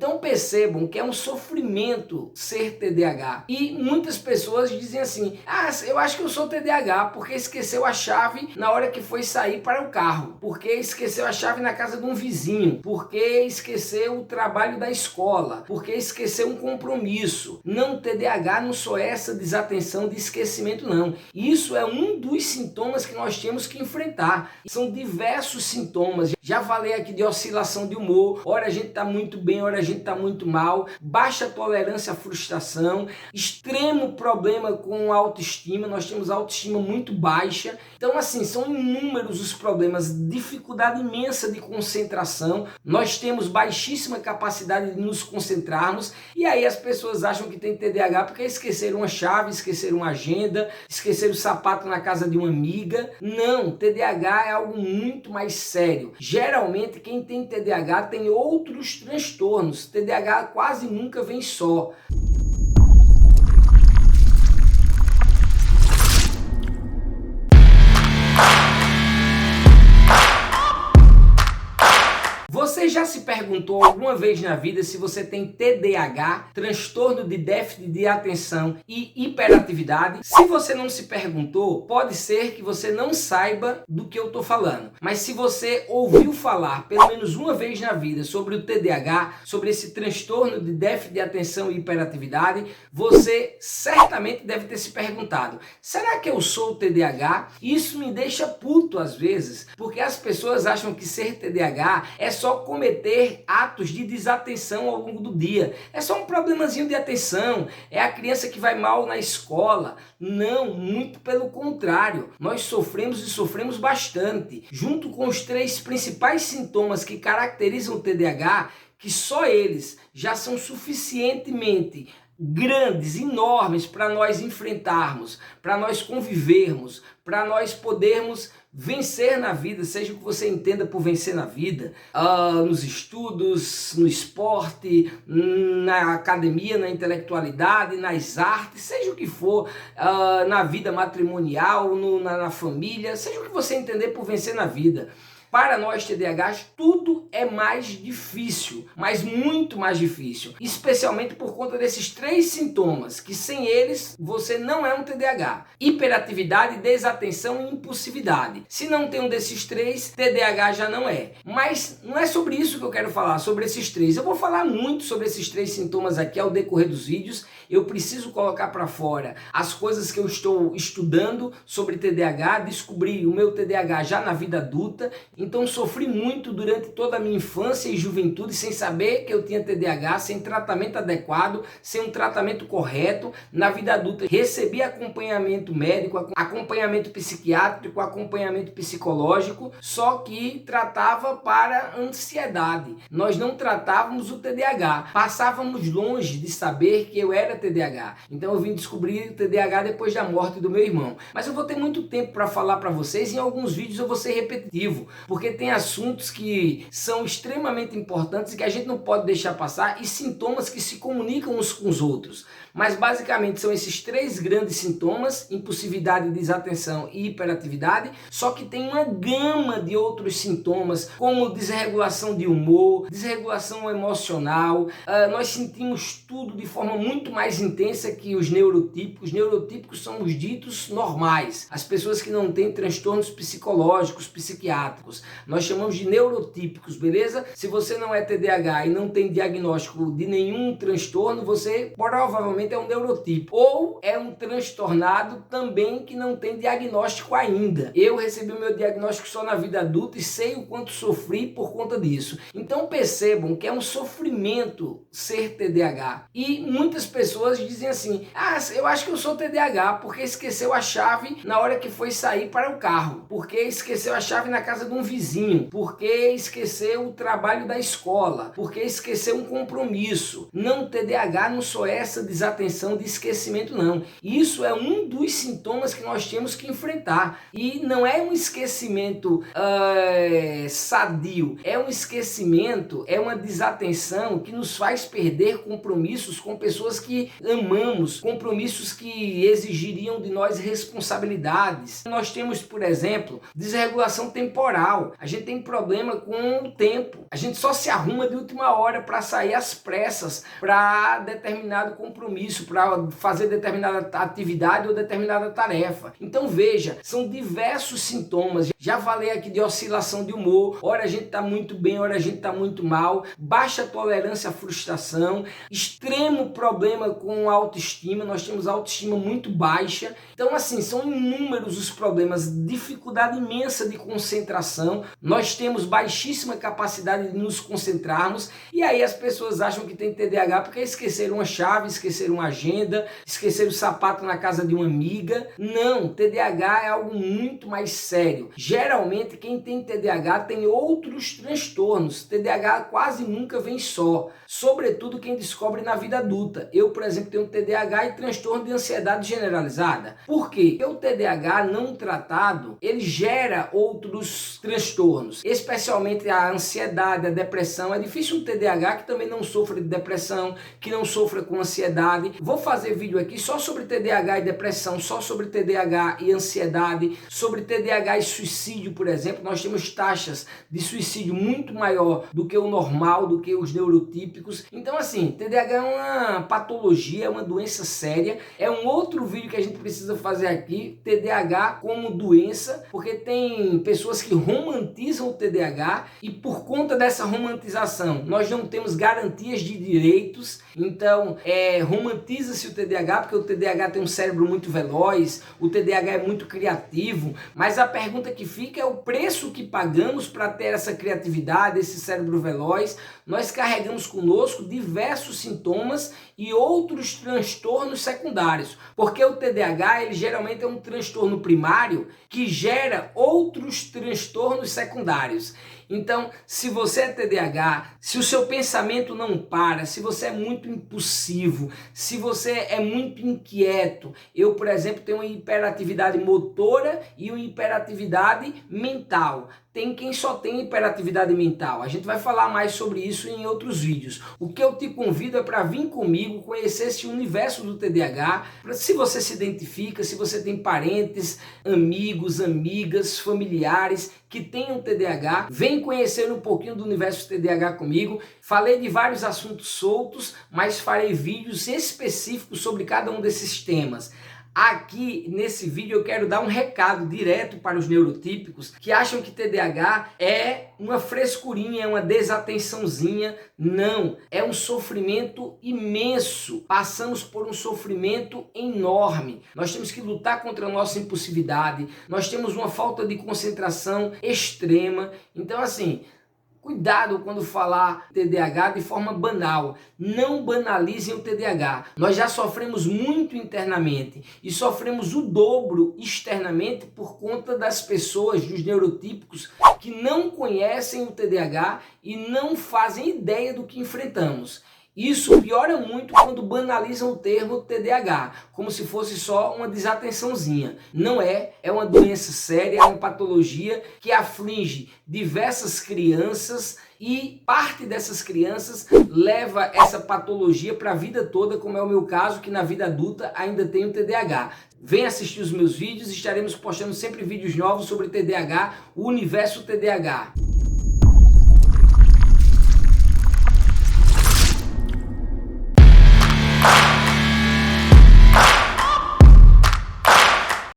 Então percebam que é um sofrimento ser TDAH. E muitas pessoas dizem assim, eu acho que eu sou TDAH porque esqueceu a chave na hora que foi sair para o carro, porque esqueceu a chave na casa de um vizinho, porque esqueceu o trabalho da escola, porque esqueceu um compromisso. Não, TDAH não só é essa desatenção de esquecimento não. Isso é um dos sintomas que nós temos que enfrentar. São diversos sintomas. Já falei aqui de oscilação de humor, ora a gente está muito bem, ora a gente está muito mal, baixa tolerância à frustração, extremo problema com a autoestima, nós temos a autoestima muito baixa. Então assim, são inúmeros os problemas, dificuldade imensa de concentração, nós temos baixíssima capacidade de nos concentrarmos e aí as pessoas acham que tem TDAH porque esqueceram uma chave, esqueceram uma agenda, esqueceram o sapato na casa de uma amiga. Não, TDAH é algo muito mais sério. Geralmente quem tem TDAH tem outros transtornos. TDAH quase nunca vem só. Você já se perguntou alguma vez na vida se você tem TDAH, transtorno de déficit de atenção e hiperatividade? Se você não se perguntou, pode ser que você não saiba do que eu estou falando. Mas se você ouviu falar pelo menos uma vez na vida sobre o TDAH, sobre esse transtorno de déficit de atenção e hiperatividade, você certamente deve ter se perguntado, será que eu sou TDAH? Isso me deixa puto às vezes, porque as pessoas acham que ser TDAH é só cometer atos de desatenção ao longo do dia. É só um problemazinho de atenção, é a criança que vai mal na escola. Não, muito pelo contrário. Nós sofremos e sofremos bastante. Junto com os 3 principais sintomas que caracterizam o TDAH, que só eles já são suficientemente grandes, enormes para nós enfrentarmos, para nós convivermos, para nós podermos vencer na vida, seja o que você entenda por vencer na vida, nos estudos, no esporte, na academia, na intelectualidade, nas artes, seja o que for, na vida matrimonial, na família, seja o que você entender por vencer na vida. Para nós TDAHs, tudo é mais difícil, mas muito mais difícil, especialmente por conta desses 3 sintomas, que sem eles você não é um TDAH. Hiperatividade, desatenção e impulsividade. Se não tem um desses 3, TDAH já não é. Mas não é sobre isso que eu quero falar, sobre esses 3. Eu vou falar muito sobre esses 3 sintomas aqui ao decorrer dos vídeos. Eu preciso colocar para fora as coisas que eu estou estudando sobre TDAH, descobri o meu TDAH já na vida adulta. Então sofri muito durante toda a minha infância e juventude sem saber que eu tinha TDAH, sem tratamento adequado, sem um tratamento correto. Na vida adulta recebi acompanhamento médico, acompanhamento psiquiátrico, acompanhamento psicológico, só que tratava para ansiedade. Nós não tratávamos o TDAH, passávamos longe de saber que eu era TDAH. Então eu vim descobrir o TDAH depois da morte do meu irmão. Mas eu vou ter muito tempo para falar para vocês, em alguns vídeos eu vou ser repetitivo, porque tem assuntos que são extremamente importantes e que a gente não pode deixar passar e sintomas que se comunicam uns com os outros. Mas basicamente são esses 3 grandes sintomas, impulsividade, desatenção e hiperatividade, só que tem uma gama de outros sintomas, como desregulação de humor, desregulação emocional. Nós sentimos tudo de forma muito mais intensa que os neurotípicos. Neurotípicos são os ditos normais, as pessoas que não têm transtornos psicológicos, psiquiátricos. Nós chamamos de neurotípicos, beleza? Se você não é TDAH e não tem diagnóstico de nenhum transtorno, você provavelmente é um neurotípico. Ou é um transtornado também que não tem diagnóstico ainda. Eu recebi o meu diagnóstico só na vida adulta e sei o quanto sofri por conta disso. Então percebam que é um sofrimento ser TDAH. E muitas pessoas dizem assim, eu acho que eu sou TDAH porque esqueceu a chave na hora que foi sair para o carro, porque esqueceu a chave na casa de um vizinho, porque esqueceu o trabalho da escola, porque esqueceu um compromisso. Não, TDAH não só é essa desatenção de esquecimento não. Isso é um dos sintomas que nós temos que enfrentar. E não é um esquecimento sadio, é um esquecimento, é uma desatenção que nos faz perder compromissos com pessoas que amamos, compromissos que exigiriam de nós responsabilidades. Nós temos, por exemplo, desregulação temporal. normal. A gente tem problema com o tempo. A gente só se arruma de última hora para sair às pressas para determinado compromisso, para fazer determinada atividade ou determinada tarefa. Então veja, são diversos sintomas. Já falei aqui de oscilação de humor. Ora a gente está muito bem, ora a gente está muito mal. Baixa tolerância à frustração. Extremo problema com a autoestima. Nós temos a autoestima muito baixa. Então assim, são inúmeros os problemas. Dificuldade imensa de concentração. Nós temos baixíssima capacidade de nos concentrarmos. E aí as pessoas acham que tem TDAH porque esqueceram uma chave, esqueceram uma agenda, esqueceram o sapato na casa de uma amiga. Não, TDAH é algo muito mais sério. Geralmente quem tem TDAH tem outros transtornos. TDAH quase nunca vem só, sobretudo quem descobre na vida adulta. Eu, por exemplo, tenho TDAH e transtorno de ansiedade generalizada. Por quê? Porque o TDAH não tratado, ele gera outros transtornos, especialmente a ansiedade, a depressão. É difícil um TDAH que também não sofra de depressão, que não sofra com ansiedade. Vou fazer vídeo aqui só sobre TDAH e depressão, só sobre TDAH e ansiedade, sobre TDAH e suicídio, por exemplo. Nós temos taxas de suicídio muito maior do que o normal, do que os neurotípicos. Então assim, TDAH é uma patologia, é uma doença séria. É um outro vídeo que a gente precisa fazer aqui, TDAH como doença, porque tem pessoas que romantizam o TDAH e por conta dessa romantização nós não temos garantias de direitos. Então romantiza-se o TDAH porque o TDAH tem um cérebro muito veloz, o TDAH é muito criativo, mas a pergunta que fica é o preço que pagamos para ter essa criatividade, esse cérebro veloz. Nós carregamos conosco diversos sintomas e outros transtornos secundários, porque o TDAH ele geralmente é um transtorno primário que gera outros transtornos secundários. Então, se você é TDAH, se o seu pensamento não para, se você é muito impulsivo, se você é muito inquieto, eu, por exemplo, tenho uma hiperatividade motora e uma hiperatividade mental. Tem quem só tem hiperatividade mental. A gente vai falar mais sobre isso em outros vídeos. O que eu te convido é para vir comigo, conhecer esse universo do TDAH, se você se identifica, se você tem parentes, amigos, amigas, familiares que tenham TDAH, vem conhecer um pouquinho do universo TDAH comigo. Falei de vários assuntos soltos, mas farei vídeos específicos sobre cada um desses temas. Aqui nesse vídeo eu quero dar um recado direto para os neurotípicos que acham que TDAH é uma frescurinha, é uma desatençãozinha. Não, é um sofrimento imenso. Passamos por um sofrimento enorme. Nós temos que lutar contra a nossa impulsividade. Nós temos uma falta de concentração extrema. Então assim, cuidado quando falar TDAH de forma banal. Não banalizem o TDAH. Nós já sofremos muito internamente e sofremos o dobro externamente por conta das pessoas, dos neurotípicos, que não conhecem o TDAH e não fazem ideia do que enfrentamos. Isso piora muito quando banalizam o termo TDAH, como se fosse só uma desatençãozinha. Não é, é uma doença séria, é uma patologia que aflige diversas crianças e parte dessas crianças leva essa patologia para a vida toda, como é o meu caso, que na vida adulta ainda tenho TDAH. Vem assistir os meus vídeos, estaremos postando sempre vídeos novos sobre TDAH, o universo TDAH.